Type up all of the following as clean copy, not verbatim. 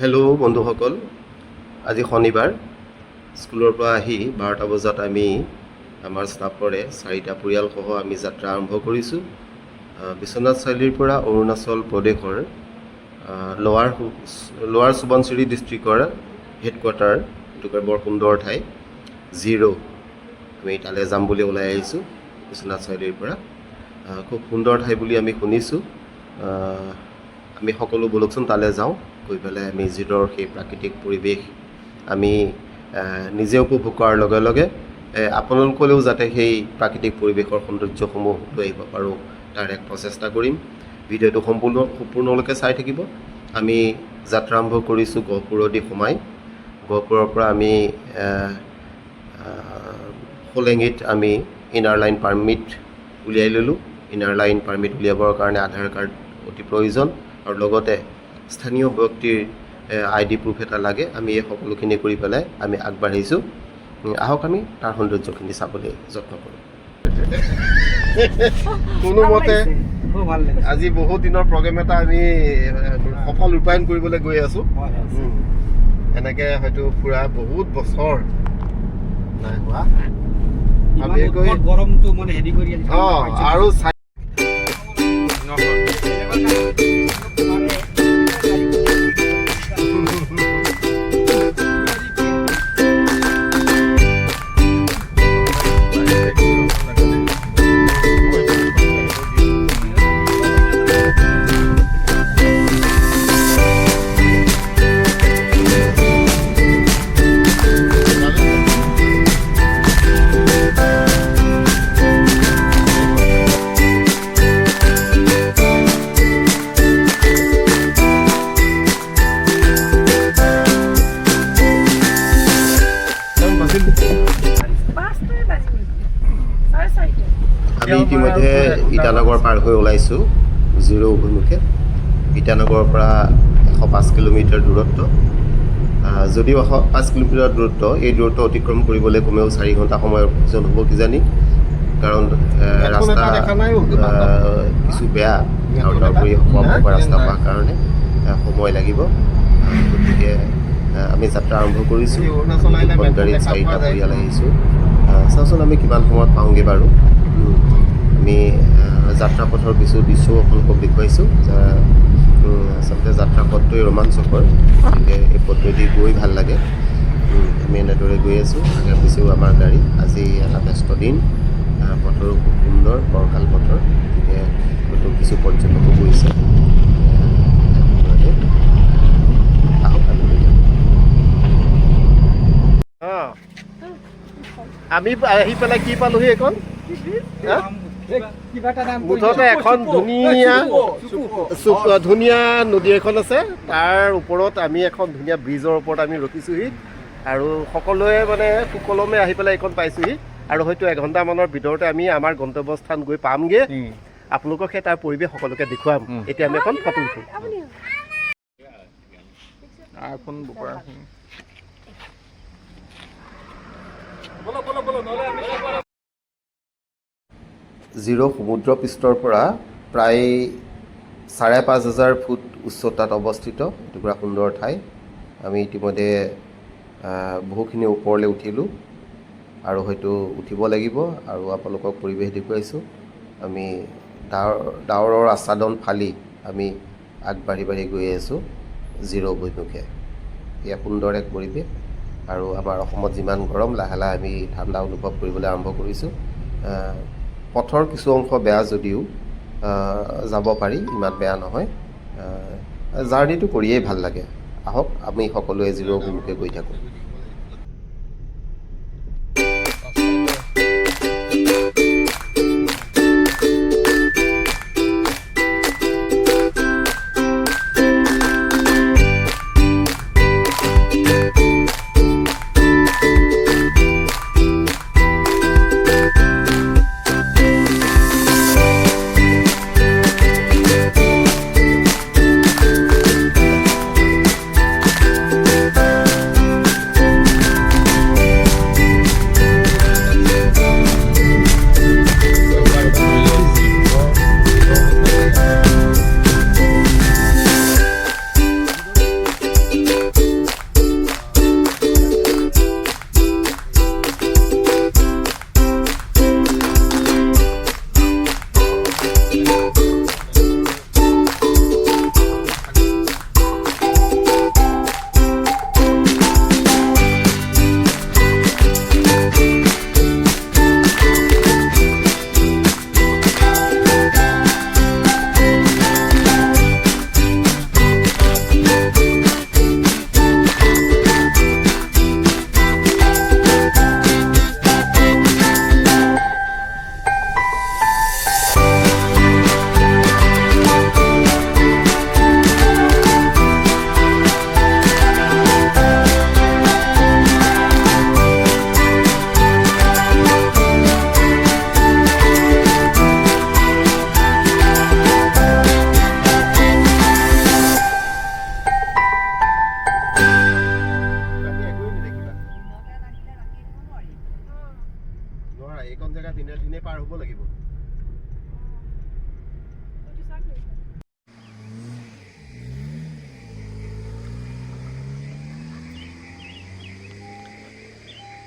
Hello' বন্ধুসকল, আজি শনিবাৰ স্কুলৰ পৰা আহি 12টা বজাত আমি আমাৰ ষ্টাফৰে 4টা পৰিয়ালসহ আমি যাত্ৰা আৰম্ভ কৰিছোঁ। বিশ্বনাথ চাৰিআলিৰ পৰা অৰুণাচল প্ৰদেশৰ লোৱাৰ সুবনচিৰি ডিষ্ট্ৰিক্টৰ হেডকোৱাৰ্টাৰ, এইটো বৰ সুন্দৰ ঠাই জিৰ'। আমি তালৈ যাম বুলি ওলাই আহিছোঁ বিশ্বনাথ চাৰিআলিৰ পৰা। খুব সুন্দৰ ঠাই বুলি আমি শুনিছোঁ। আমি সকলো বলকচোন তালৈ যাওঁ, গৈ পেলাই আমি জিৰ'ৰ সেই প্ৰাকৃতিক পৰিৱেশ আমি নিজে উপভোগ কৰাৰ লগে লগে আপোনালোকলৈও যাতে সেই প্ৰাকৃতিক পৰিৱেশৰ সৌন্দৰ্যসমূহ লৈ আহিব পাৰোঁ তাৰ এক প্ৰচেষ্টা কৰিম। ভিডিঅ'টো সম্পূৰ্ণলৈকে চাই থাকিব। আমি যাত্ৰা আৰম্ভ কৰিছোঁ গহপুৰেদি সোমাই। গহপুৰৰ পৰা আমি হোলেঙিত আমি ইনাৰ লাইন পাৰ্মিট উলিয়াই ল'লোঁ। ইনাৰ লাইন পাৰ্মিট উলিয়াবৰ কাৰণে আধাৰ কাৰ্ড অতি প্ৰয়োজন আৰু লগতে স্থানীয় ব্যক্তিৰ ID প্ৰুফ এটা লাগে। আমি এই সকলোখিনি কৰি পেলাই আমি আগবাঢ়িছোঁ। আহক আমি তাৰ সৌন্দৰ্যখিনি চাবলৈ যত্ন কৰোঁ। কোনোমতে আজি বহুত দিনৰ প্ৰগ্ৰেম এটা আমি সফল ৰূপায়ণ কৰিবলৈ গৈ আছোঁ। এনেকৈ হয়তো ফুৰা বহুত বছৰ নাই হোৱা। আমি গৰমটো মানে হেৰি কৰি আৰু আমি ইতিমধ্যে ইটানগৰ পাৰ হৈ ওলাইছোঁ জিৰ' অভিমুখে। ইটানগৰৰ পৰা 105 কিলোমিটাৰ দূৰত্ব। যদিও 105 কিলোমিটাৰ দূৰত্ব, এই দূৰত্ব অতিক্ৰম কৰিবলৈ কমেও 4 ঘণ্টা সময়ৰ প্ৰয়োজন হ'ব কিজানি, কাৰণ ৰাস্তা কিছু বেয়া আৰু তাৰোপৰি সমভূমিৰ ৰাস্তা হোৱাৰ কাৰণে সময় লাগিব। গতিকে আমি যাত্ৰা আৰম্ভ কৰিছোঁ। গাড়ীত 4টা পৰিয়াল আহিছোঁ। চাওঁচোন আমি কিমান সময়ত পাওঁগৈ বাৰু। আমি যাত্ৰা পথৰ কিছু দৃশ্যও আপোনালোকক দেখুৱাইছোঁ। আচলতে যাত্ৰা পথটোৱে ৰোমাঞ্চকৰ, গতিকে এই পথটোৱেদি গৈ ভাল লাগে। আমি এনেদৰে গৈ আছোঁ, আগে পিছেও আমাৰ গাড়ী। আজি এটা ব্যস্ত দিন, পথৰো খুব সুন্দৰ ফৰকাল পথৰ, গতিকে হয়তো কিছু পৰ্যটকো গৈছে। আমি আহি পেলাই কি পালোহি এইখন? মুঠতে এখন ধুনীয়া নদী এখন আছে, তাৰ ওপৰত আমি এখন ধুনীয়া ব্ৰিজৰ ওপৰত আমি ৰখিছোঁহি আৰু সকলোৱে মানে সুকলমে আহি পেলাই এইখন পাইছোঁহি আৰু হয়তো এঘণ্টামানৰ ভিতৰতে আমি আমাৰ গন্তব্যস্থান গৈ পামগৈ। আপোনালোকক সেই তাৰ পৰিৱেশ সকলোকে দেখুৱাম। এতিয়া আমি এখন ফটো উঠোঁ। জিৰ' সমুদ্ৰ পৃষ্ঠৰ পৰা প্ৰায় 5,500 ফুট উচ্চতাত অৱস্থিত এটুকুৰা সুন্দৰ ঠাই। আমি ইতিমধ্যে বহুখিনি ওপৰলৈ উঠিলোঁ আৰু হয়তো উঠিব লাগিব আৰু আপোনালোকক পৰিৱেশ দেখুৱাইছোঁ। আমি ডাৱৰৰ আচ্ছাদন ফালি আমি আগবাঢ়ি গৈ আছোঁ জিৰ' অভিমুখে। এয়া সুন্দৰ এক পৰিৱেশ আৰু আমাৰ অসমত যিমান গৰম, লাহে লাহে আমি ঠাণ্ডা অনুভৱ কৰিবলৈ আৰম্ভ কৰিছোঁ। পথৰ কিছু অংশ বেয়া যদিও যাব পাৰি, ইমান বেয়া নহয়। জাৰ্ণিটো কৰিয়েই ভাল লাগে। আহক আমি সকলোৱে জিৰ' অভিমুখে গৈ থাকোঁ।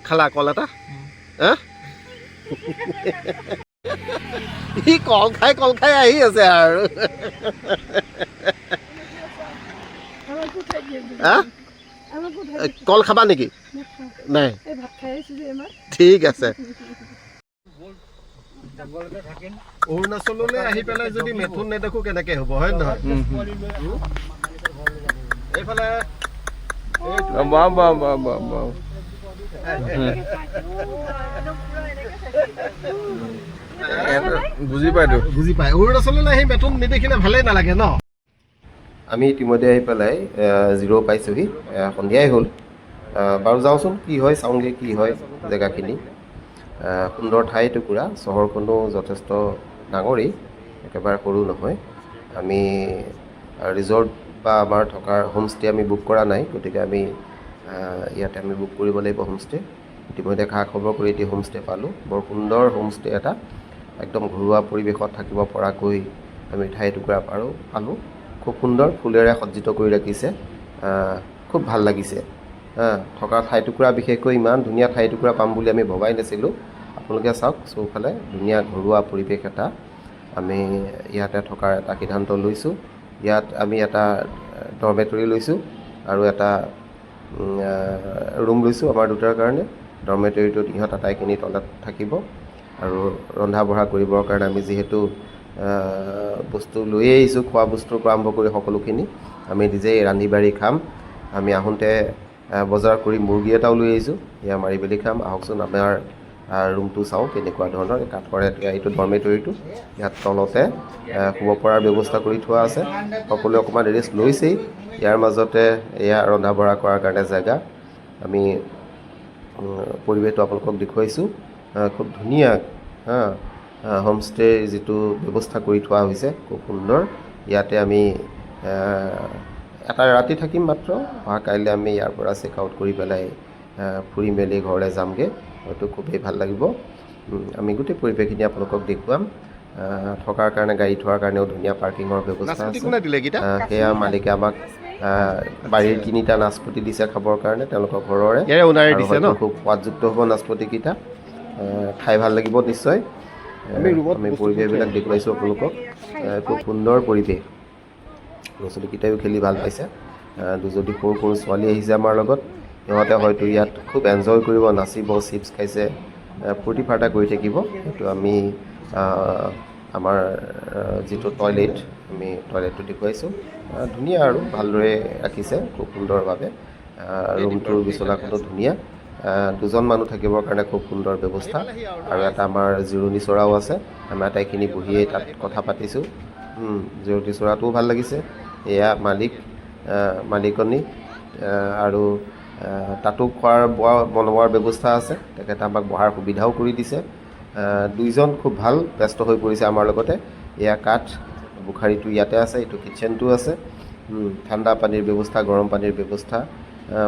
খালা কল এটা হা ই কল খাই আহি আছে আৰু হা কল খাবা নেকি নাই ঠিক আছে অৰুণাচললৈ আহি পেলাই যদি মেথুন নেদেখো কেনেকে হ'ব হয় নহয় এইফালে বুজি পায় অৰুণাচললৈ আহি মেথুন নেদেখিলে ভালেই নালাগে ন আমি ইতিমধ্যে আহি পেলাই জিৰ' পাইছোঁহি সন্ধিয়াই হ'ল বাৰু যাওঁচোন কি হয় চাওঁগৈ কি হয় জেগাখিনি সুন্দৰ ঠাই টুকুৰা চহৰখনো যথেষ্ট ডাঙৰেই একেবাৰে সৰু নহয় আমি ৰিজৰ্ট বা আমাৰ থকাৰ হোমষ্টে আমি বুক কৰা নাই গতিকে আমি ইয়াতে আমি বুক কৰিব লাগিব হোমষ্টে ইতিমধ্যে খা খবৰ কৰি এটি হোমষ্টে পালোঁ বৰ সুন্দৰ হোমষ্টে এটা একদম ঘৰুৱা পৰিৱেশত থাকিব পৰাকৈ আমি ঠাই টুকুৰা পালোঁ খুব সুন্দৰ ফুলেৰে সজ্জিত কৰি ৰাখিছে খুব ভাল লাগিছে থকা ঠাই টুকুৰা বিশেষকৈ ইমান ধুনীয়া ঠাই টুকুৰা পাম বুলি আমি ভবাই নাছিলোঁ আপোনালোকে চাওক চৌফালে ধুনীয়া ঘৰুৱা পৰিৱেশ এটা আমি ইয়াতে থকাৰ এটা সিদ্ধান্ত লৈছোঁ ইয়াত আমি এটা ডৰমেটৰী লৈছোঁ আৰু এটা ৰুম লৈছোঁ আমাৰ দুটাৰ কাৰণে ডৰমেটৰীটোত ইহঁত আটাইখিনি তলত থাকিব আৰু ৰন্ধা বঢ়া কৰিবৰ কাৰণে আমি যিহেতু বস্তু লৈয়ে আহিছোঁ খোৱা বস্তুৰ পৰা আৰম্ভ কৰি সকলোখিনি আমি নিজেই ৰান্ধি বাঢ়ি খাম আমি আহোঁতে বজাৰ কৰি মুৰ্গী এটাও লৈ আহিছোঁ এয়া মাৰি মেলি খাম আহকচোন আমাৰ ৰুমটো চাওঁ কেনেকুৱা ধৰণৰ কাঠৰে এইটো ডৰমেটৰীটো ইয়াত তলতে শুব পৰাৰ ব্যৱস্থা কৰি থোৱা আছে সকলোৱে অকণমান ৰেষ্ট লৈছেই ইয়াৰ মাজতে এয়া ৰন্ধা বঢ়া কৰাৰ কাৰণে জেগা আমি পৰিৱেশটো আপোনালোকক দেখুৱাইছোঁ খুব ধুনীয়া হোমষ্টেৰ যিটো ব্যৱস্থা কৰি থোৱা হৈছে খুব সুন্দৰ ইয়াতে আমি এটা ৰাতি থাকিম মাত্ৰ অহা কাইলৈ আমি ইয়াৰ পৰা চেক আউট কৰি পেলাই ফুৰি মেলি ঘৰলৈ যামগৈ হয়তো খুবেই ভাল লাগিব আমি গোটেই পৰিৱেশখিনি আপোনালোকক দেখুৱাম থকাৰ কাৰণে গাড়ী থোৱাৰ কাৰণেও ধুনীয়া পাৰ্কিঙৰ ব্যৱস্থা আছে সেয়া মালিকে আমাক বাৰীৰ 3টা নাচপতি দিছে খাবৰ কাৰণে তেওঁলোকৰ ঘৰৰে খুব সোৱাদযুক্ত হ'ব নাচপতিকেইটা খাই ভাল লাগিব নিশ্চয় আমি পৰিৱেশবিলাক দেখুৱাইছোঁ আপোনালোকক খুব সুন্দৰ পৰিৱেশ ল'ৰা ছোৱালীকেইটাইও খেলি ভাল পাইছে দুজনী সৰু সৰু ছোৱালী আহিছে আমাৰ লগত সিহঁতে হয়তো ইয়াত খুব এনজয় কৰিব নাচিব চিপছ খাইছে ফূৰ্তি ফাৰ্তা কৰি থাকিব সেইটো আমি আমাৰ যিটো টয়লেট আমি টয়লেটটো দেখুৱাইছোঁ ধুনীয়া আৰু ভালদৰে ৰাখিছে খুব সুন্দৰভাৱে ৰুমটোৰ বিচনাখনো ধুনীয়া দুজন মানুহ থাকিবৰ কাৰণে খুব সুন্দৰ ব্যৱস্থা আৰু এটা আমাৰ জিৰণি চৰাও আছে আমি আটাইখিনি বহিয়েই তাত কথা পাতিছোঁ জিৰণি চৰাটোও ভাল লাগিছে এয়া মালিকনী আৰু তাতো খোৱাৰ বনোৱাৰ ব্যৱস্থা আছে তেখেতে আমাক বহাৰ সুবিধাও কৰি দিছে দুইজন খুব ভাল ব্যস্ত হৈ পৰিছে আমাৰ লগতে এয়া কাঠ বুখাৰীটো ইয়াতে আছে এইটো কিটচেনটো আছে ঠাণ্ডা পানীৰ ব্যৱস্থা গৰম পানীৰ ব্যৱস্থা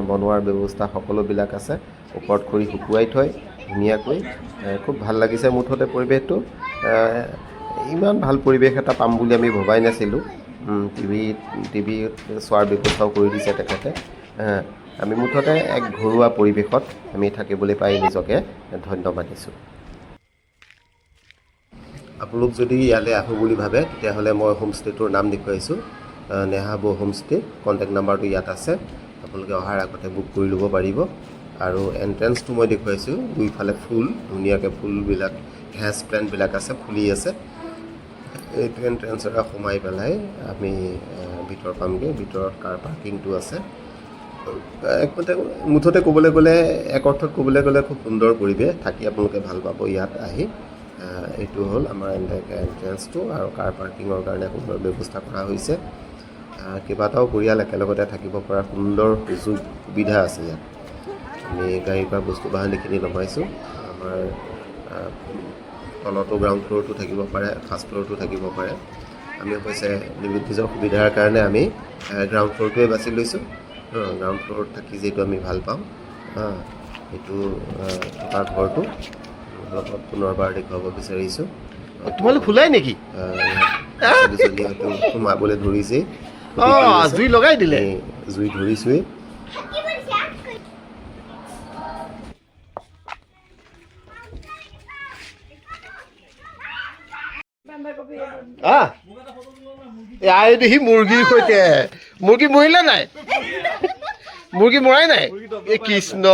বনোৱাৰ ব্যৱস্থা সকলোবিলাক আছে ওপৰত খৰি শুকুৱাই থয় ধুনীয়াকৈ খুব ভাল লাগিছে মুঠতে পৰিৱেশটো ইমান ভাল পৰিৱেশ এটা পাম বুলি আমি ভবাই নাছিলোঁ টিভি চোৱাৰ ব্যৱস্থাও কৰি দিছে তেখেতে আমি মুঠতে এক ঘৰুৱা পৰিৱেশত আমি থাকিবলৈ পাই নিজকে ধন্য মানিছোঁ আপোনালোক যদি ইয়ালৈ আহোঁ বুলি ভাবে তেতিয়াহ'লে মই হোমষ্টেটোৰ নাম দেখুৱাইছোঁ নেহাবো হোমষ্টে কণ্টেক্ট নাম্বাৰটো ইয়াত আছে আপোনালোকে অহাৰ আগতে বুক কৰি ল'ব পাৰিব আৰু এণ্ট্ৰেঞ্চটো মই দেখুৱাইছোঁ দুইফালে ফুল ধুনীয়াকৈ ফুলবিলাক হেজ প্লেণ্টবিলাক আছে ফুলি আছে এইটো এণ্ট্ৰেঞ্চৰে সোমাই পেলাই আমি ভিতৰ পামগৈ ভিতৰত কাৰ পাৰ্কিংটো আছে মুঠতে ক'বলৈ গ'লে এক অৰ্থত ক'বলৈ গ'লে খুব সুন্দৰ পৰিৱেশ থাকি আপোনালোকে ভাল পাব ইয়াত আহি এইটো হ'ল আমাৰ এণ্ট্ৰেঞ্চটো আৰু কাৰ পাৰ্কিঙৰ কাৰণে সুন্দৰ ব্যৱস্থা কৰা হৈছে কেইবাটাও পৰিয়াল একেলগতে থাকিব পৰা সুন্দৰ সুবিধা আছে ইয়াত আমি গাড়ীৰ পৰা বস্তু বাহানিখিনি নমাইছোঁ আমাৰ তলতো গ্ৰাউণ্ড ফ্ল'ৰটো থাকিব পাৰে ফাৰ্ষ্ট ফ্ল'ৰটো থাকিব পাৰে আমি অৱশ্যে নিজৰ সুবিধাৰ কাৰণে আমি গ্ৰাউণ্ড ফ্ল'ৰটোৱে বাছি লৈছোঁ গ্ৰাউণ্ড ফ্ল'ৰত থাকি যিহেতু আমি ভাল পাওঁ সেইটো থকা ঘৰটো লগত পুনৰবাৰ দেখুৱাব বিচাৰিছোঁ তোমালোক খোলাই নেকি হয়তো সোমাবলৈ ধৰিছেই জুই লগাই দিলে জুই ধৰিছোৱেই আই দেখি মুৰ্গীৰ সৈতে মুৰ্গী মৰিলে নাই মুৰ্গী মৰাই নাই এই কৃষ্ণ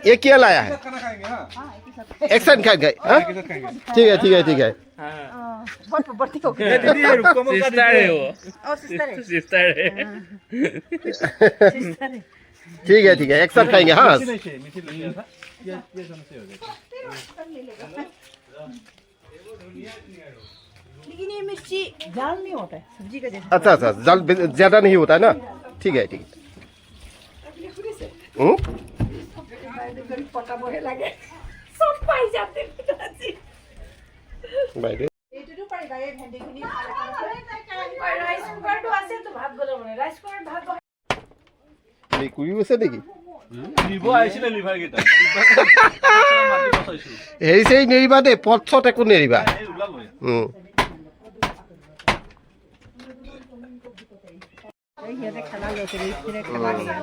ये क्या लाया है एक साथ खाएंगे हाँ ठीक है ठीक है ठीक है ठीक है एक साथ खाएंगे हाँ लेकिन ये मिर्ची जाल नहीं होता है सब्जी का जैसा अच्छा अच्छा जल ज्यादा नहीं होता है ना ठीक है পটাবহে লাগে সব পাই যাতে বাইরে এইটো পাৰি গায়ে ভেন্দিখিনি ৰাইস কুকাৰটো আছে তো ভাত গলে মানে ৰাইস কুকাৰত ভাত এই কুই আছে নেকি লিভ আইছিলে লিভাৰ গিটা মাটি পচাইছো হেৰি সেই নেৰিবা দে পথছত একো নেৰিবা এই উলালো সিহঁতে খানা লৈছে এইখিনি খাবা দিয়ে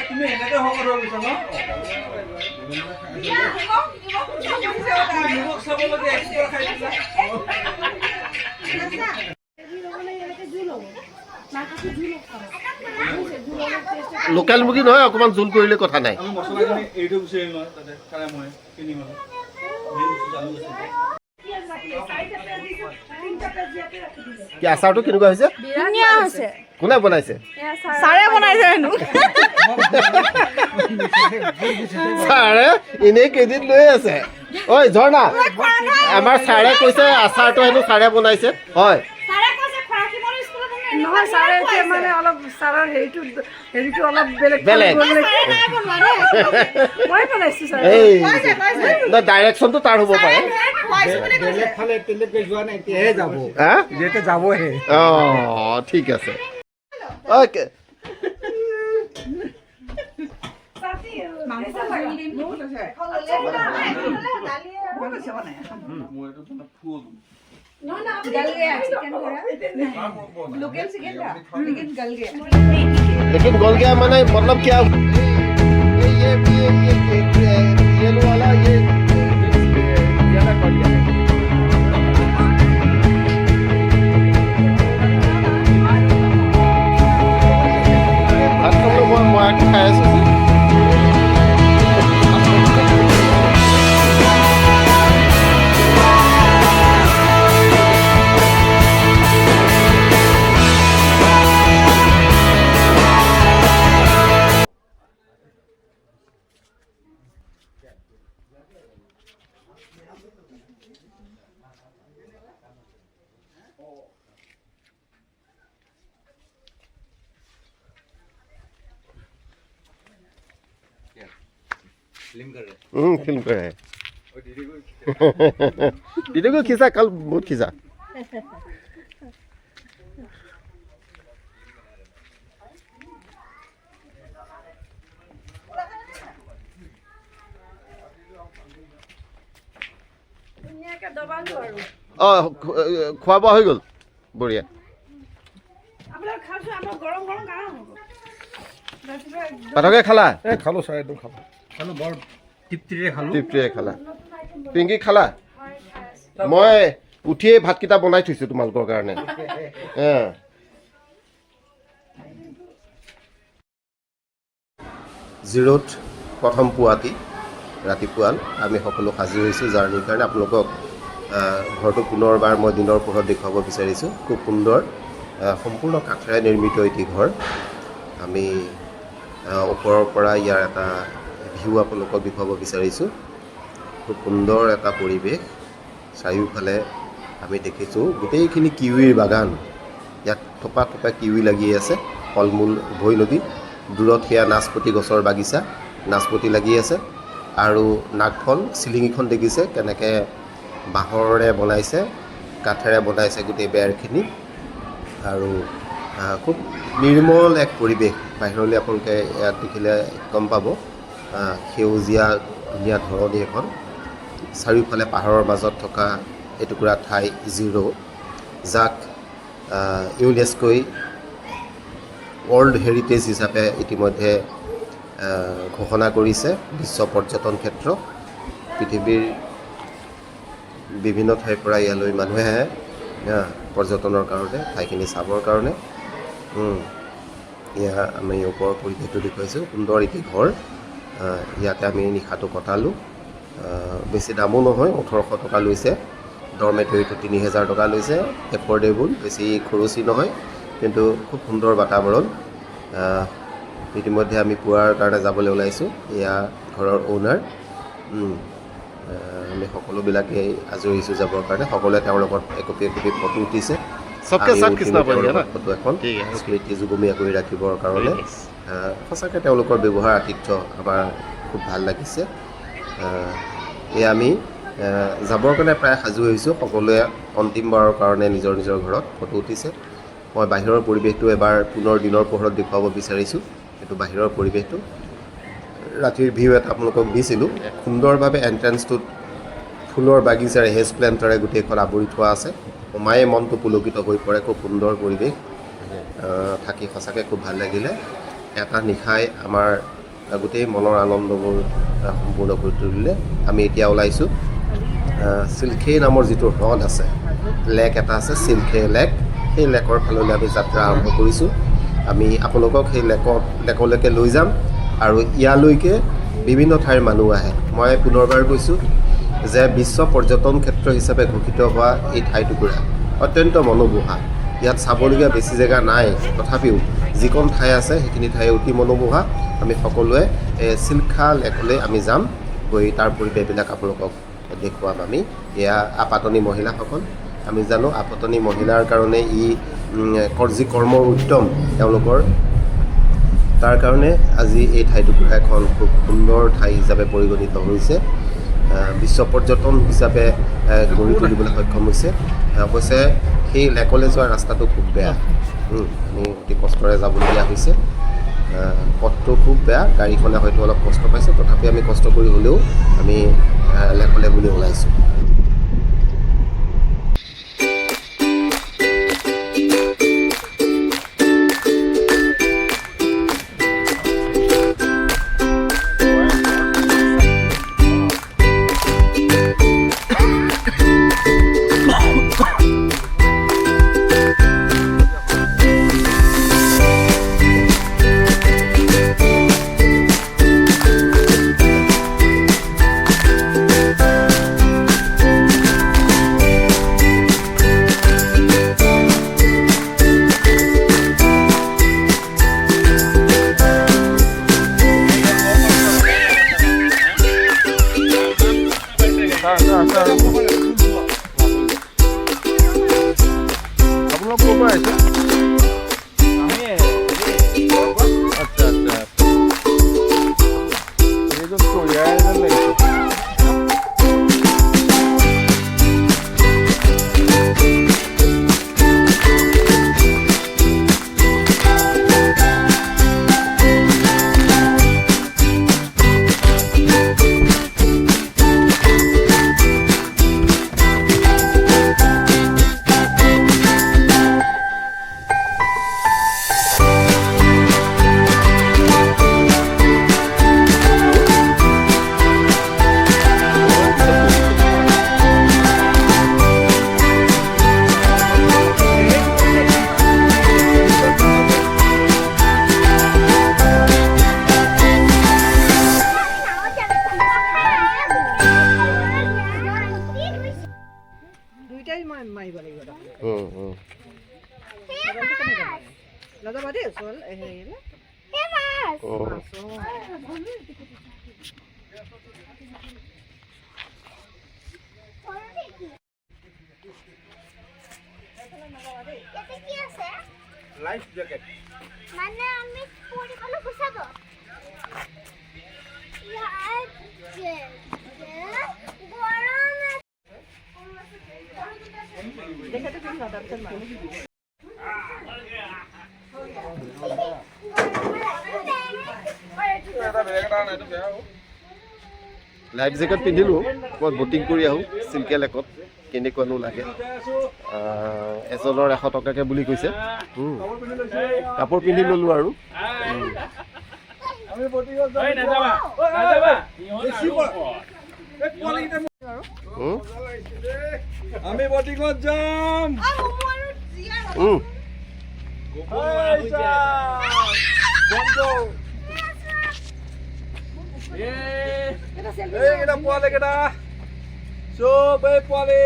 তুমি এনেকে হকর হইছ না নিমখ চাব লাগে এক্সট্রা খাই দিলা লোকেল মুৰ্গী নহয় অকমান জোল কৰিলে কথা নাই আমি মছলাখিনি এইটো গুচাই লওঁ তাতে খালে মই কিনি লওঁ জানো কি আচাৰটো কেনেকুৱা হৈছে ধুনীয়া হৈছে কোনে বনাইছে ছাৰে বনাইছে হেনো ছাৰে এনেই কেইদিন লৈ আছে ঐ ঝৰ্ণা আমাৰ ছাৰে কৈছে আচাৰটো হেনো ছাৰে বনাইছে হয় নহয় ছাৰে এতিয়া মানে অলপ ছাৰৰ হেৰিটো অলপ বেলেগ বেলেগ মই বনাইছোঁ ছাৰ এই ডাইৰেকশ্যনটো তাৰ হ'ব পাৰে বেলেগ ফালে তেনেকৈ যোৱা নাই এতিয়াহে যাব হা যিহেতু যাবহে অঁ ঠিক আছে অ'কে মই এইটো মানে ফুল गल गया चिकन थोड़ा लोकल चिकन था लेकिन गल गया लेकिन गल गया माने मतलब क्या ये वाला ये ज्यादा कर दिया भात खाने मैं खाया फिल्म कर रहे हैं दीदी को खींचा कल बहुत खींचा খোৱা বোৱা হৈ গ'ল বঢ়িয়া পাঠকে খালা খালো ছাৰ একদম খালো খালো বৰ তৃপ্তিৰে খালা পিংকি খালা মই উঠিয়ে ভাতকেইটা বনাই থৈছো তোমালোকৰ কাৰণে জিৰোত প্ৰথম পুৱাতি ৰাতিপুৱা আমি সকলো সাজু হৈছোঁ জাৰ্ণিৰ কাৰণে আপোনালোকক ঘৰটো পুনৰবাৰ মই দিনৰ পোহৰত দেখুৱাব বিচাৰিছোঁ খুব সুন্দৰ সম্পূৰ্ণ কাঠেৰে নিৰ্মিত এটি ঘৰ আমি ওপৰৰ পৰা ইয়াৰ এটা ভিউ আপোনালোকক দেখুৱাব বিচাৰিছোঁ খুব সুন্দৰ এটা পৰিৱেশ চাৰিওফালে আমি দেখিছোঁ গোটেইখিনি কিউইৰ বাগান ইয়াত থোপা থোপা কিউই লাগি আছে ফল মূল উভৈ নদী দূৰত সেয়া নাচপতি গছৰ বাগিচা নাচপতি লাগি আছে আৰু নাগফল চিলিঙিখন দেখিছে কেনেকৈ বাঁহৰে বনাইছে কাঠেৰে বনাইছে গোটেই বেৰখিনি আৰু খুব নিৰ্মল এক পৰিৱেশ। বাহিৰলৈ আপোনালোকে ইয়াত দেখিলে গম পাব। সেউজীয়া ধুনীয়া ধৰণী এখন, চাৰিওফালে পাহাৰৰ মাজত থকা এটুকুৰা ঠাই জিৰ', যাক ইউনেস্কোই ৱৰ্ল্ড হেৰিটেজ হিচাপে ইতিমধ্যে ঘোষণা কৰিছে। বিশ্ব পৰ্যটন ক্ষেত্ৰ, পৃথিৱীৰ বিভিন্ন ঠাইৰ পৰা ইয়ালৈ মানুহে আহে পৰ্যটনৰ কাৰণে, ঠাইখিনি চাবৰ কাৰণে। এয়া আমি ওপৰৰ পৰিৱেশটো দেখুৱাইছোঁ। সুন্দৰ এটি ঘৰ, ইয়াতে আমি নিশাটো কটালোঁ। বেছি দামো নহয়, 1800 টকা লৈছে। ডৰমেটৰীটো 3000 টকা লৈছে। এফৰ্ডেবল, বেছি খৰচী নহয়, কিন্তু খুব সুন্দৰ বাতাবৰণ। ইতিমধ্যে আমি পুৱাৰ কাৰণে যাবলৈ ওলাইছোঁ। এয়া ঘৰৰ অ'নাৰ। আমি সকলোবিলাকে আজৰি হৈছোঁ যাবৰ কাৰণে। সকলোৱে তেওঁৰ লগত একপি ফটো উঠিছে। ফটো এখন স্মৃতি যুগমীয়া কৰি ৰাখিবৰ কাৰণে। সঁচাকৈ তেওঁলোকৰ ব্যৱহাৰ আতিথ্য আমাৰ খুব ভাল লাগিছে। এয়া আমি যাবৰ কাৰণে প্ৰায় সাজু হৈছোঁ। সকলোৱে অন্তিমবাৰৰ কাৰণে নিজৰ নিজৰ ঘৰত ফটো উঠিছে। মই বাহিৰৰ পৰিৱেশটো এবাৰ পুনৰ দিনৰ পোহৰত দেখুৱাব বিচাৰিছোঁ। এইটো বাহিৰৰ পৰিৱেশটো, ৰাতিৰ ভিউ এটা আপোনালোকক দিছিলোঁ। সুন্দৰভাৱে এণ্ট্ৰেঞ্চটোত ফুলৰ বাগিচাৰে, হেজ প্লেণ্টাৰে গোটেইখন আৱৰি থোৱা আছে। সোমায়ে মনটো পুলকিত হৈ পৰে। খুব সুন্দৰ পৰিৱেশ, থাকি সঁচাকৈ খুব ভাল লাগিলে। এটা নিশাই আমাৰ গোটেই মনৰ আনন্দবোৰ সম্পূৰ্ণ কৰি তুলিলে। আমি এতিয়া ওলাইছোঁ চিল্খে নামৰ যিটো হ্ৰদ আছে, লেক এটা আছে, চিল্খে লেক। সেই লেকৰ ফাললৈ আমি যাত্ৰা আৰম্ভ কৰিছোঁ। আমি আপোনালোকক সেই লেকলৈকে লৈ যাম, আৰু ইয়ালৈকে বিভিন্ন ঠাইৰ মানুহ আহে। মই পুনৰবাৰ কৈছোঁ যে বিশ্ব পৰ্যটন ক্ষেত্ৰ হিচাপে ঘোষিত হোৱা এই ঠাইটুকুৰা অত্যন্ত মনোমোহা। ইয়াত চাবলগীয়া বেছি জেগা নাই, তথাপিও যিকণ ঠাই আছে সেইখিনি ঠাই অতি মনোমোহা। আমি সকলোৱে চিল্খা লেকলৈ আমি যাম, গৈ তাৰ পৰিৱেশবিলাক আপোনালোকক দেখুৱাম আমি। এয়া আপাতনি মহিলাসকল। আমি জানো আপাতনি মহিলাৰ কাৰণে যি কৰ্মৰ উদ্যম তেওঁলোকৰ, তাৰ কাৰণে আজি এই ঠাইটুকুৰা এখন খুব সুন্দৰ ঠাই হিচাপে পৰিগণিত হৈছে। বিশ্ব পৰ্যটন হিচাপে গঢ়ি তুলিবলৈ সক্ষম হৈছে। অৱশ্যে সেই লেকলৈ যোৱা ৰাস্তাটো খুব বেয়া, আমি অতি কষ্টৰে যাবলগীয়া হৈছে। পথটো খুব বেয়া, গাড়ীখনে হয়তো অলপ কষ্ট পাইছে, তথাপি আমি কষ্ট কৰি হ'লেও আমি লেকলৈ বুলি ওলাইছোঁ। আপোনালোক ক'ৰ পৰা আহিছে? আচ্ছা আচ্ছা, এইজন কোৰিয়াৰ যেন লাগিছে। লাইফ জ্যাকেট মানে আমি পৰিকল্পনা বুঝাবো গৰম লাইফ জেকেট পিন্ধিলোঁ মই ব'টিং কৰি আহোঁ চিল্কে লেকত কেনেকুৱানো লাগে এজনৰ 100 টকাকৈ বুলি কৈছে কাপোৰ পিন্ধি ল'লোঁ আৰু আমি বটিঙত যাম এইকেইটা পোৱালিকেইটা চব এই পোৱালি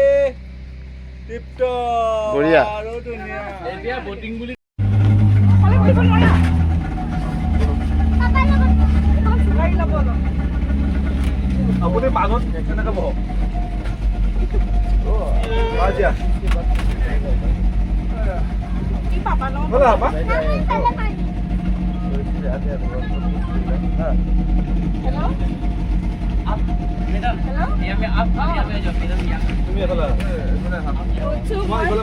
টিপটপ বঢ়িয়া। আৰু ধুনীয়া এতিয়া বটিং বুলি আপুনি মাজত কেনেকে বহক দিয়া ব'লা আপা তুমি এফালে মই এইফালে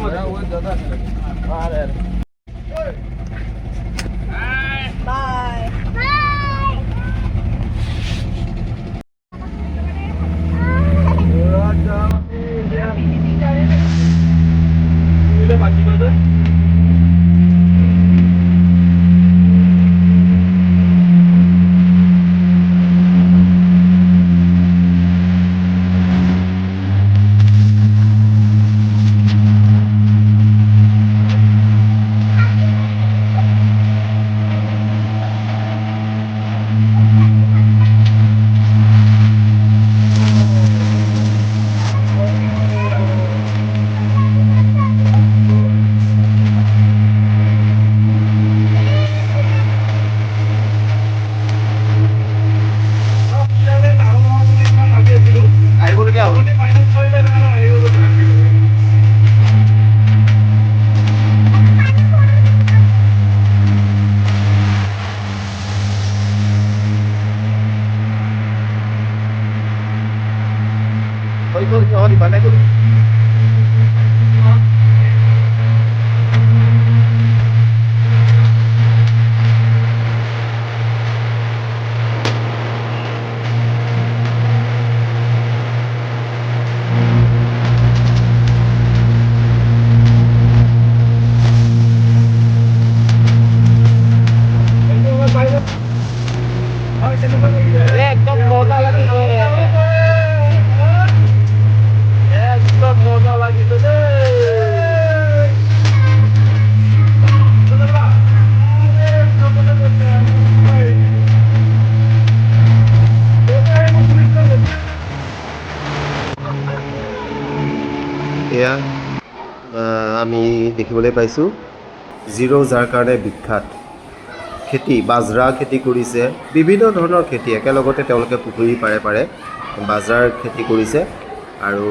এয়া আমি দেখিবলৈ পাইছোঁ জিৰ' যাৰ কাৰণে বিখ্যাত খেতি বাজৰা খেতি কৰিছে বিভিন্ন ধৰণৰ খেতি একেলগতে তেওঁলোকে পুখুৰী পাৰে পাৰে বাজৰাৰ খেতি কৰিছে আৰু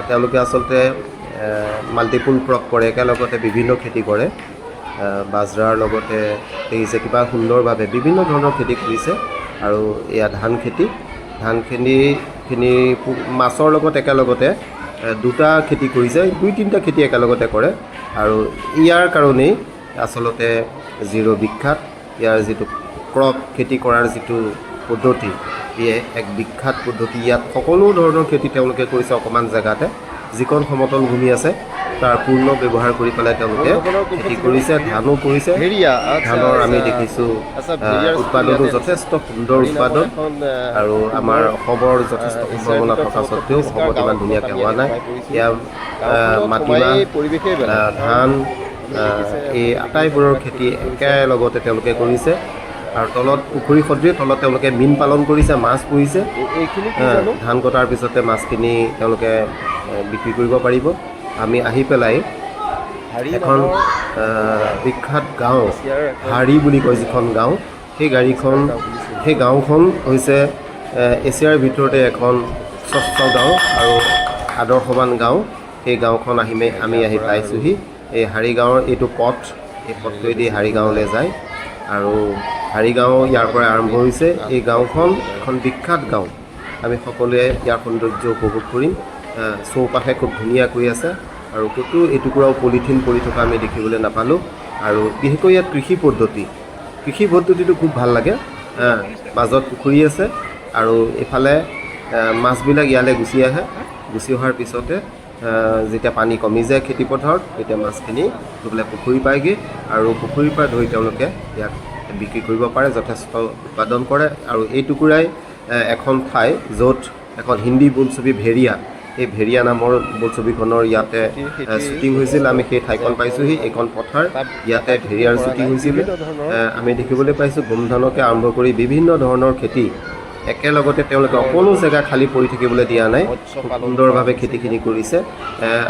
তেওঁলোকে আচলতে মাল্টিপুল ক্ৰপ কৰে একেলগতে বিভিন্ন খেতি কৰে বাজৰাৰ লগতে দেখিছে কিবা সুন্দৰভাৱে বিভিন্ন ধৰণৰ খেতি কৰিছে আৰু এয়া ধান খেতিখিনি মাছৰ লগত একেলগতে দুটা খেতি কৰিছে 2-3টা খেতি একেলগতে কৰে আৰু ইয়াৰ কাৰণেই আচলতে জিৰ' বিখ্যাত ইয়াৰ যিটো ক্ৰপ খেতি কৰাৰ যিটো পদ্ধতি ইয়ে এক বিখ্যাত পদ্ধতি ইয়াত সকলো ধৰণৰ খেতি তেওঁলোকে কৰিছে অকণমান জেগাতে যিকণ সমতল ভূমি আছে তাৰ পূৰ্ণ ব্যৱহাৰ কৰি পেলাই তেওঁলোকে খেতি কৰিছে ধানো কৰিছে ধানৰ আমি দেখিছোঁ উৎপাদনো যথেষ্ট সুন্দৰ উৎপাদন আৰু আমাৰ অসমৰ যথেষ্ট সম্ভাৱনা থকা স্বত্বেও অসমত ইমান ধুনীয়াকৈ হোৱা নাই ইয়াৰ মাটিমাহ ধান এই আটাইবোৰৰ খেতি একেলগতে তেওঁলোকে কৰিছে আৰু তলত পুখুৰী সদৃশ তলত তেওঁলোকে মীন পালন কৰিছে মাছ পুহিছে ধান কটাৰ পিছতে মাছখিনি তেওঁলোকে বিক্ৰী কৰিব পাৰিব আমি আহি পেলাই এখন বিখ্যাত গাঁও হাৰি বুলি কয় যিখন গাঁও সেই গাঁওখন হৈছে এছিয়াৰ ভিতৰতে এখন স্বচ্ছ গাঁও আৰু আদৰ্শৱান গাঁও সেই গাঁওখন আমি আহি পাইছোঁহি এই হাৰি গাঁৱৰ এইটো পথ এই পথটোৱেদি হাৰি গাঁৱলৈ যায় আৰু হাৰি গাঁও ইয়াৰ পৰা আৰম্ভ হৈছে এই গাঁওখন এখন বিখ্যাত গাঁও আমি সকলোৱে ইয়াৰ সৌন্দৰ্য উপভোগ কৰিম চৌপাশে খুব ধুনীয়াকৈ আছে আৰু ক'তো এটুকুৰাও পলিথিন পৰি থকা আমি দেখিবলৈ নাপালোঁ আৰু বিশেষকৈ ইয়াত কৃষি পদ্ধতিটো খুব ভাল লাগে মাজত পুখুৰী আছে আৰু এইফালে মাছবিলাক ইয়ালৈ গুচি আহে গুচি অহাৰ পিছতে যেতিয়া পানী কমি যায় খেতিপথাৰত তেতিয়া মাছখিনি গৈ পেলাই পুখুৰী পায়গৈ আৰু পুখুৰীৰ পৰা ধৰি তেওঁলোকে ইয়াক বিক্ৰী কৰিব পাৰে যথেষ্ট উৎপাদন কৰে আৰু এই টুকুৰাই এখন ঠাই য'ত এখন হিন্দী বোলছবি ভেৰিয়া এই ভেৰিয়া নামৰ বোলছবিখনৰ ইয়াতে শ্বুটিং হৈছিল আমি সেই ঠাইখন পাইছোঁহি এইখন পথাৰ ইয়াতে ভেৰিয়াৰ শ্বুটিং হৈছিলে আমি দেখিবলৈ পাইছোঁ গোমধানকে আৰম্ভ কৰি বিভিন্ন ধৰণৰ খেতি একেলগতে তেওঁলোকে অকণো জেগা খালী পৰি থাকিবলৈ দিয়া নাই সুন্দৰভাৱে খেতিখিনি কৰিছে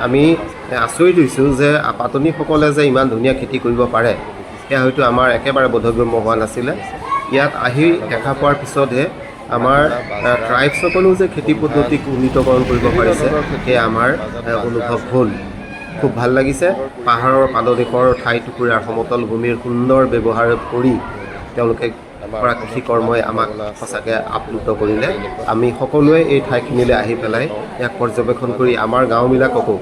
আমি আচৰিত হৈছোঁ যে আপাতনিসকলে যে ইমান ধুনীয়া খেতি কৰিব পাৰে সেয়া হয়তো আমাৰ একেবাৰে বোধগম্য হোৱা নাছিলে ইয়াত আহি দেখা পোৱাৰ পিছতহে আমাৰ ট্ৰাইবসকলেও যে খেতি পদ্ধতিক উন্নীতকৰণ কৰিব পাৰিছে সেয়া আমাৰ অনুভৱ হ'ল খুব ভাল লাগিছে পাহাৰৰ পাদদেশৰ ঠাই টুকুৰাৰ সমতল ভূমিৰ সুন্দৰ ব্যৱহাৰ কৰি তেওঁলোকে কৰা কৃষি কৰ্মই আমাক সঁচাকৈ আপ্লুত কৰিলে আমি সকলোৱে এই ঠাইখিনিলৈ আহি পেলাই ইয়াক পৰ্যবেক্ষণ কৰি আমাৰ গাঁওবিলাককো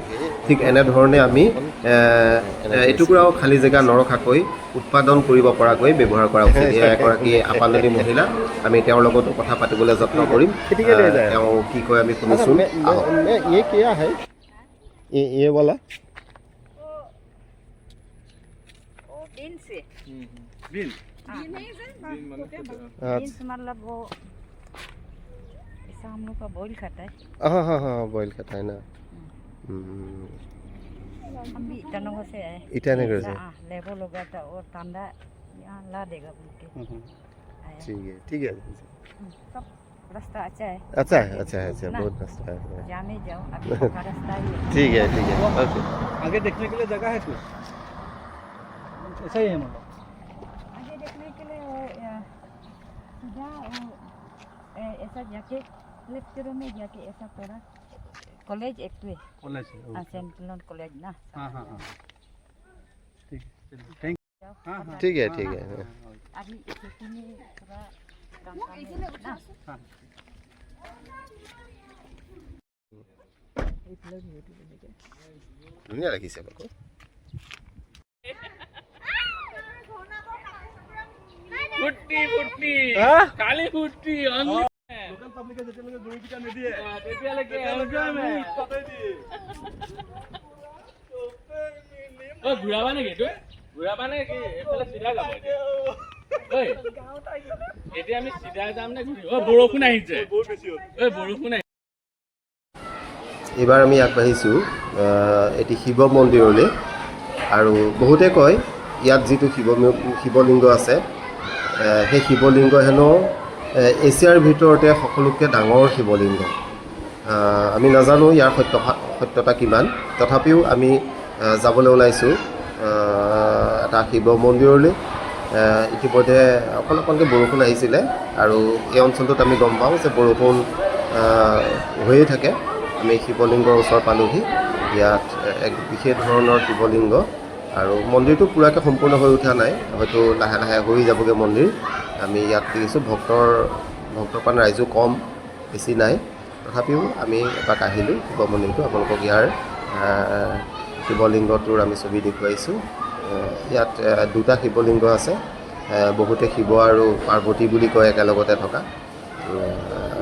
ঠিক এনেধৰণে আমি এটুকুৰাও খালী জেগা নৰখাকৈ উৎপাদন কৰিব পৰাকৈ ব্যৱহাৰ কৰা উচিত এয়া এগৰাকী আপানদী মহিলা আমি তেওঁৰ লগতো কথা পাতিবলৈ যত্ন কৰিম তেওঁ কি কয় আমি শুনিছোঁ बीन्स मतलब वो ऐसा हम लोग का बॉईल खाता है हाँ बॉइल खाता है ना हम भी ईटानगर से आए ईटानगर से लेबर लगा था और ठंडा यहाँ ला देगा बोल के आया। ठीक है सब रास्ता अच्छा है अच्छा बहुत रास्ता है जाने जाओ अभी का रास्ता ही है। ठीक है ओके आगे देखने के लिए जगह है कुछ ऐसा ही है मतलब आगे देखने के लिए सीधा ऐसा जाके लेफ्ट में जाके ऐसा पड़ा कॉलेज एक तो है कॉलेज सेंट लॉन कॉलेज ना हाँ ठीक है थैंक हाँ ठीक है अभी खेती में थोड़ा काम है ना हाँ ধুনীয়া লাগিছে আকৌ फुट्टी काली फुट्टी लोकल पब्लिक जेते लगे गुरु की नहीं दिए तेतिया लगे एन्जॉय में पता दिए ओ घुराबा ने गेटो घुराबा ने कि एफाले सीधा যাব ओय এতিয়া আমি সিধা যাম নে ঘুৰি ও বৰষুণ আহিছে बहुत बेसी हो ওই বৰষুণ এইবাৰ আমি আগবাঢ়িছোঁ এটি শিৱ মন্দিৰলৈ আৰু বহুতে কয় ইয়াত যিটো শিৱলিংগ আছে সেই শিৱলিংগ হেনো এছিয়াৰ ভিতৰতে সকলোতকৈ ডাঙৰ শিৱলিংগ আমি নাজানো ইয়াৰ সত্যতা কিমান তথাপিও আমি যাবলৈ ওলাইছোঁ এটা শিৱ মন্দিৰলৈ ইতিমধ্যে অকণকৈ বৰষুণ আহিছিলে আৰু এই অঞ্চলটোত আমি গম পাওঁ যে বৰষুণ হৈয়ে থাকে আমি শিৱলিংগৰ ওচৰ পালোহি ইয়াত এক বিশেষ ধৰণৰ শিৱলিংগ আৰু মন্দিৰটো পূৰাকৈ সম্পূৰ্ণ হৈ উঠা নাই হয়তো লাহে লাহে হৈ যাবগৈ মন্দিৰ আমি ইয়াত দেখিছোঁ ভক্তপ্ৰাণ ৰাইজো কম বেছি নাই তথাপিও আমি এপাক আহিলোঁ শিৱ মন্দিৰটো আপোনালোকক ইয়াৰ শিৱলিংগটোৰ আমি ছবি দেখুৱাইছোঁ ইয়াত দুটা শিৱলিংগ আছে বহুতে শিৱ আৰু পাৰ্বতী বুলি কয় একেলগতে থকা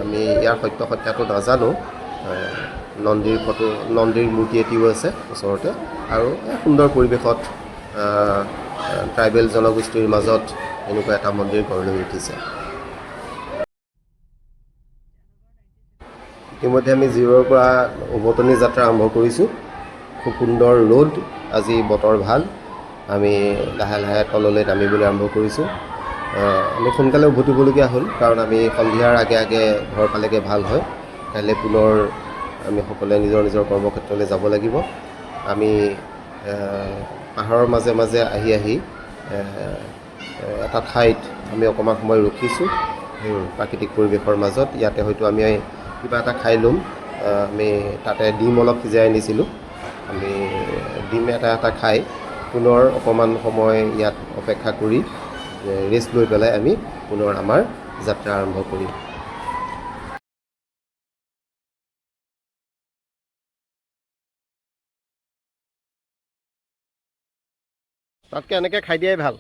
আমি ইয়াৰ সত্যটো নাজানো নন্দীৰ মূৰ্তি এটিও আছে ওচৰতে আৰু সুন্দৰ পৰিৱেশত ট্ৰাইবেল জনগোষ্ঠীৰ মাজত এনেকুৱা এটা মন্দিৰ গঢ় লৈ উঠিছে ইতিমধ্যে আমি জিৰৰ পৰা উভতনি যাত্ৰা আৰম্ভ কৰিছোঁ খুব সুন্দৰ ৰ'দ আজি বতৰ ভাল আমি লাহে লাহে তললৈ নামিবলৈ আৰম্ভ কৰিছোঁ আমি সোনকালে উভতিবলগীয়া হ'ল কাৰণ আমি সন্ধিয়াৰ আগে আগে ঘৰ পালেগৈ ভাল হয় কাইলৈ পুনৰ আমি সকলোৱে নিজৰ কৰ্মক্ষেত্ৰলৈ যাব লাগিব আমি পাহাৰৰ মাজে মাজে আহি এটা ঠাইত আমি অকণমান সময় ৰখিছোঁ প্ৰাকৃতিক পৰিৱেশৰ মাজত ইয়াতে হয়তো আমি কিবা এটা খাই ল'ম আমি তাতে ডিম অলপ সিজাই আনিছিলোঁ আমি ডিম এটা খাই পুনৰ অকণমান সময় ইয়াত অপেক্ষা কৰি ৰেষ্ট লৈ পেলাই আমি পুনৰ আমাৰ যাত্ৰা আৰম্ভ কৰিম তাতকৈ এনেকৈ খাই দিয়াই ভাল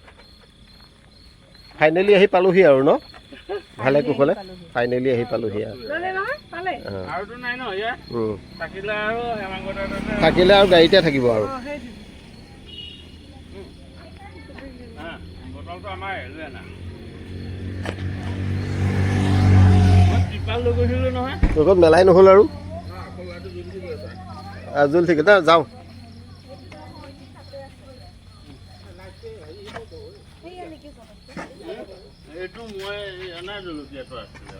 ফাইনেলি আহি পালোহি আৰু ন ভালে কুশলে ফাইনেলি আহি পালোহি আৰু অঁ। আৰুতো নাই ন ইয়াত থাকিলে আৰু হেমাংগৰ তাতে থাকিলে আৰু গাড়ীতে থাকিব আৰু বটলটো আমাৰ লৈ আনা মই টিপাল লৈ গৈছিলোঁ নহয় লগত মেলাই নহ'ল আৰু জুল ঠিক আছে যাওঁ এইটো মই অনা জলকীয়াটো আছিলে